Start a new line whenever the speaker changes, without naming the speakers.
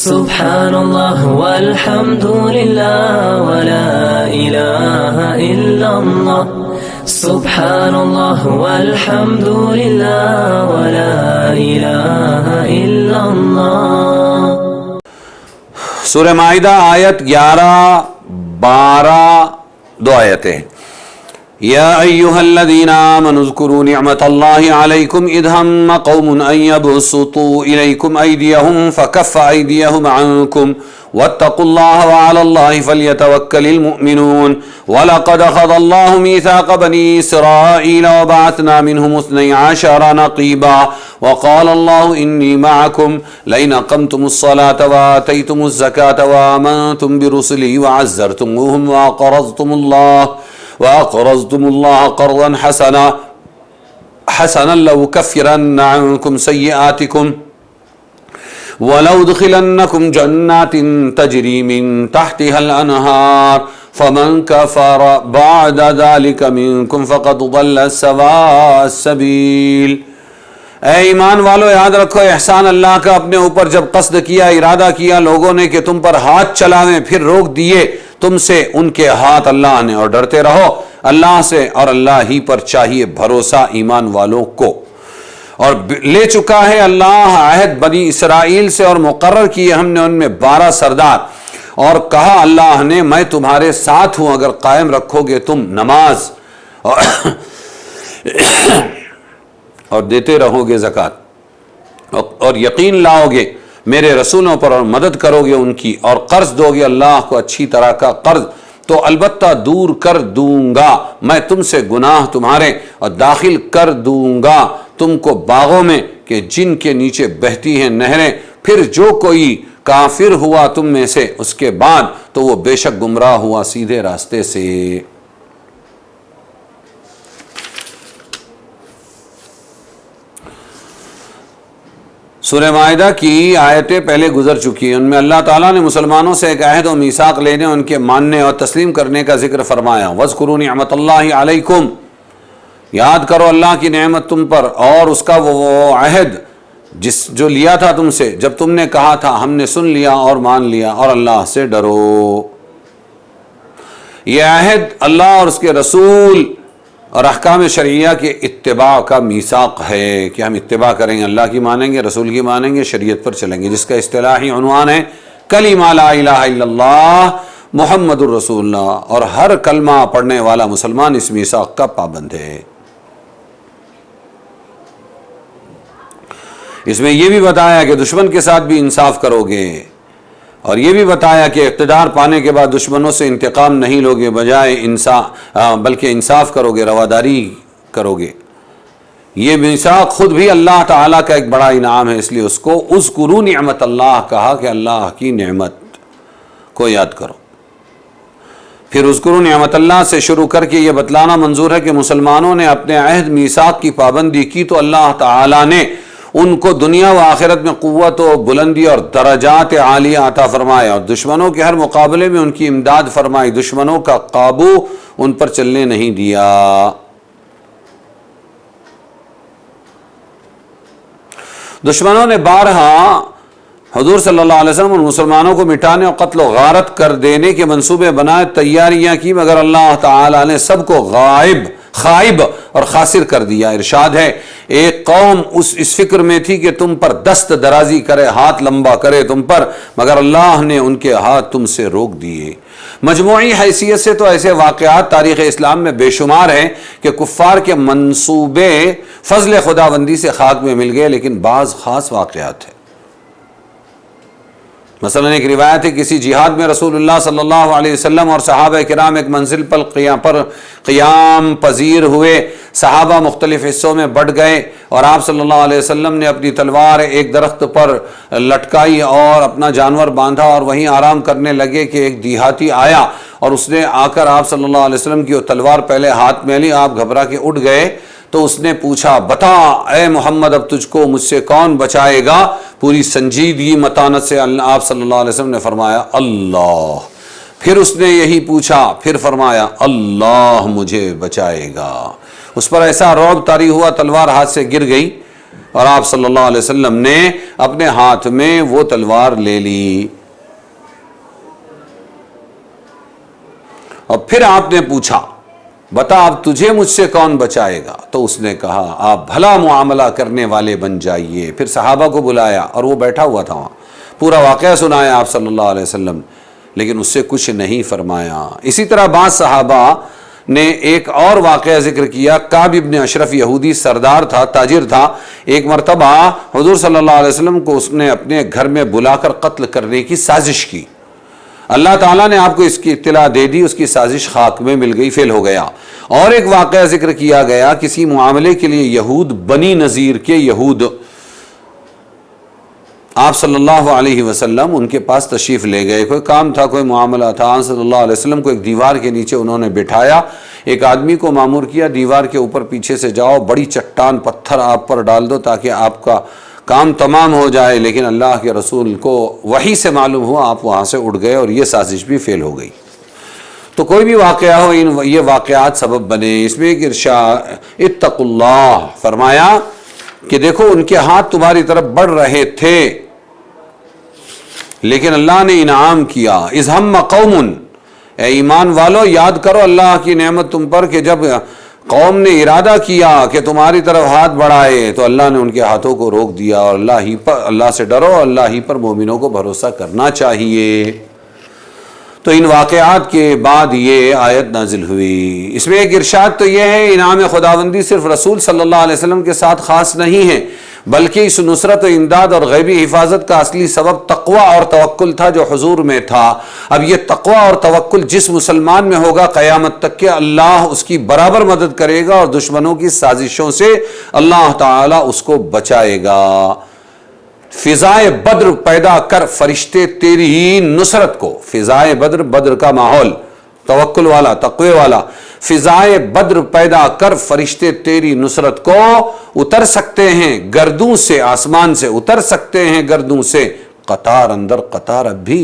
سبحان اللہ والحمد للہ ولا الہ الا اللہ سبحان اللہ والحمد للہ ولا الہ الا اللہ۔
سورہ مائدہ آیت 11 12 دو آیتیں۔ یا ایہا الذین آمنوا اذکروا نعمت اللہ علیکم اذ ہم قوم ان یبسطوا الیکم ایدیہم فکف ایدیہم عنکم واتقوا اللہ وعلی اللہ فلیتوکل المؤمنون وَلَقَدْ أَخَذَ اللَّهُ مِيثَاقَ بَنِي إِسْرَائِيلَ وَبَعَثْنَا مِنْهُمُ 12 نَقِيبًا وَقَالَ اللَّهُ إِنِّي مَعَكُمْ لَئِنْ أَقَمْتُمُ الصَّلَاةَ وَآتَيْتُمُ الزَّكَاةَ وَآمَنْتُمْ بِرُسُلِي وَعَزَّرْتُمُوهُمْ وَأَقْرَضْتُمُ اللَّهَ قَرْضًا حَسَنًا لَأُكَفِّرَنَّ عَنْكُمْ سَيِّئَاتِكُمْ وَلَأُدْخِلَنَّكُمْ جَنَّاتٍ تَجْرِي مِنْ تَحْتِهَا الْأَنْهَارُ فَمَنْ كَفَرَ بَعْدَ ذَلِكَ مِنْكُمْ فَقَدْ ضَلَّ سَوَاءَ السَّبِيلِ۔ اے ایمان والو، یاد رکھو احسان اللہ کا اپنے اوپر جب قصد کیا، ارادہ کیا لوگوں نے کہ تم پر ہاتھ چلاویں، پھر روک دیے تم سے ان کے ہاتھ اللہ نے، اور ڈرتے رہو اللہ سے، اور اللہ ہی پر چاہیے بھروسہ ایمان والوں کو۔ اور لے چکا ہے اللہ عہد بنی اسرائیل سے، اور مقرر کیے ہم نے ان میں 12 سردار، اور کہا اللہ نے میں تمہارے ساتھ ہوں اگر قائم رکھو گے تم نماز اور دیتے رہو گے زکوٰۃ، اور یقین لاؤ گے میرے رسولوں پر اور مدد کرو گے ان کی، اور قرض دو گے اللہ کو اچھی طرح کا قرض، تو البتہ دور کر دوں گا میں تم سے گناہ تمہارے، اور داخل کر دوں گا تم کو باغوں میں کہ جن کے نیچے بہتی ہیں نہریں۔ پھر جو کوئی کافر ہوا تم میں سے اس کے بعد تو وہ بے شک گمراہ ہوا سیدھے راستے سے۔ سورہ مائدہ کی آیتیں پہلے گزر چکی ہیں، ان میں اللہ تعالیٰ نے مسلمانوں سے ایک عہد و میثاق لینے، ان کے ماننے اور تسلیم کرنے کا ذکر فرمایا۔ وَاذْكُرُوا نِعْمَتَ اللَّهِ عَلَيْكُمْ، یاد کرو اللہ کی نعمت تم پر اور اس کا وہ عہد جو لیا تھا تم سے، جب تم نے کہا تھا ہم نے سن لیا اور مان لیا اور اللہ سے ڈرو۔ یہ عہد اللہ اور اس کے رسول اور احکام شرعیہ کے اتباع کا میثاق ہے کہ ہم اتباع کریں گے، اللہ کی مانیں گے، رسول کی مانیں گے، شریعت پر چلیں گے، جس کا اصطلاحی عنوان ہے کلمہ لا الہ الا اللہ محمد الرسول اللہ، اور ہر کلمہ پڑھنے والا مسلمان اس میثاق کا پابند ہے۔ اس میں یہ بھی بتایا کہ دشمن کے ساتھ بھی انصاف کرو گے، اور یہ بھی بتایا کہ اقتدار پانے کے بعد دشمنوں سے انتقام نہیں لوگے، بجائے بلکہ انصاف کرو گے، رواداری کرو گے۔ یہ میثاق خود بھی اللہ تعالیٰ کا ایک بڑا انعام ہے، اس لیے اس کو اذکروا نعمت اللہ کہا کہ اللہ کی نعمت کو یاد کرو۔ پھر اذکروا نعمت اللہ سے شروع کر کے یہ بتلانا منظور ہے کہ مسلمانوں نے اپنے عہد میثاق کی پابندی کی تو اللہ تعالیٰ نے ان کو دنیا و آخرت میں قوت و بلندی اور درجات عالیہ عطا فرمایا، اور دشمنوں کے ہر مقابلے میں ان کی امداد فرمائی، دشمنوں کا قابو ان پر چلنے نہیں دیا۔ دشمنوں نے بارہا حضور صلی اللہ علیہ وسلم اور مسلمانوں کو مٹانے اور قتل و غارت کر دینے کے منصوبے بنائے، تیاریاں کی، مگر اللہ تعالیٰ نے سب کو خائب اور خاسر کر دیا۔ ارشاد ہے ایک قوم اس فکر میں تھی کہ تم پر دست درازی کرے، ہاتھ لمبا کرے تم پر، مگر اللہ نے ان کے ہاتھ تم سے روک دیے۔ مجموعی حیثیت سے تو ایسے واقعات تاریخ اسلام میں بے شمار ہیں کہ کفار کے منصوبے فضل خداوندی سے خاک میں مل گئے، لیکن بعض خاص واقعات ہیں۔ مثلا ایک روایت ہے کسی جہاد میں رسول اللہ صلی اللہ علیہ وسلم اور صحابہ کرام ایک منزل پر قیام پذیر ہوئے، صحابہ مختلف حصوں میں بٹ گئے، اور آپ صلی اللہ علیہ وسلم نے اپنی تلوار ایک درخت پر لٹکائی اور اپنا جانور باندھا، اور وہیں آرام کرنے لگے کہ ایک دیہاتی آیا، اور اس نے آ کر آپ صلی اللہ علیہ وسلم کی وہ تلوار پہلے ہاتھ میں لی، آپ گھبرا کے اٹھ گئے، تو اس نے پوچھا بتا اے محمد اب تجھ کو مجھ سے کون بچائے گا؟ پوری سنجیدگی متانت سے آپ صلی اللہ علیہ وسلم نے فرمایا اللہ۔ پھر اس نے یہی پوچھا، پھر فرمایا اللہ مجھے بچائے گا۔ اس پر ایسا رعب طاری ہوا، تلوار ہاتھ سے گر گئی، اور آپ صلی اللہ علیہ وسلم نے اپنے ہاتھ میں وہ تلوار لے لی، اور پھر آپ نے پوچھا بتا اب تجھے مجھ سے کون بچائے گا؟ تو اس نے کہا آپ بھلا معاملہ کرنے والے بن جائیے۔ پھر صحابہ کو بلایا اور وہ بیٹھا ہوا تھا وہاں، پورا واقعہ سنایا آپ صلی اللہ علیہ وسلم، لیکن اس سے کچھ نہیں فرمایا۔ اسی طرح بعض صحابہ نے ایک اور واقعہ ذکر کیا۔ کعب ابن اشرف یہودی سردار تھا، تاجر تھا، ایک مرتبہ حضور صلی اللہ علیہ وسلم کو اس نے اپنے گھر میں بلا کر قتل کرنے کی سازش کی۔ اللہ تعالیٰ نے آپ کو اس کی اطلاع دے دی، اس کی سازش خاک میں مل گئی، فیل ہو گیا۔ اور ایک واقعہ ذکر کیا گیا، کسی معاملے کے لیے یہود، بنی نذیر کے یہود آپ صلی اللہ علیہ وسلم ان کے پاس تشریف لے گئے، کوئی کام تھا، کوئی معاملہ تھا۔ آپ صلی اللہ علیہ وسلم کو ایک دیوار کے نیچے انہوں نے بٹھایا، ایک آدمی کو مامور کیا دیوار کے اوپر پیچھے سے جاؤ، بڑی چٹان پتھر آپ پر ڈال دو تاکہ آپ کا کام تمام ہو جائے، لیکن اللہ کے رسول کو وحی سے معلوم ہوا آپ وہاں سے اٹھ گئے اور یہ سازش بھی فیل ہو گئی۔ تو کوئی بھی واقعہ ہو، یہ واقعات سبب بنے۔ اس میں ایک ارشاد اتقوا اللہ فرمایا کہ دیکھو ان کے ہاتھ تمہاری طرف بڑھ رہے تھے، لیکن اللہ نے انعام کیا۔ اذ ہم قوم، اے ایمان والو یاد کرو اللہ کی نعمت تم پر کہ جب قوم نے ارادہ کیا کہ تمہاری طرف ہاتھ بڑھائے تو اللہ نے ان کے ہاتھوں کو روک دیا، اور اللہ سے ڈرو، اللہ ہی پر مومنوں کو بھروسہ کرنا چاہیے۔ تو ان واقعات کے بعد یہ آیت نازل ہوئی۔ اس میں ایک ارشاد تو یہ ہے، انعام خداوندی صرف رسول صلی اللہ علیہ وسلم کے ساتھ خاص نہیں ہے، بلکہ اس نصرت و امداد اور غیبی حفاظت کا اصلی سبب تقوی اور توکل تھا جو حضور میں تھا۔ اب یہ تقوی اور توکل جس مسلمان میں ہوگا، قیامت تک کہ اللہ اس کی برابر مدد کرے گا اور دشمنوں کی سازشوں سے اللہ تعالیٰ اس کو بچائے گا۔ فضائے بدر پیدا کر فرشتے تیری نصرت کو، فضائے بدر، بدر کا ماحول، توکل والا، تقوی والا، فضائے بدر پیدا کر فرشتے تیری نصرت کو اتر سکتے ہیں گردوں سے، آسمان سے اتر سکتے ہیں گردوں سے، قطار اندر قطار اب بھی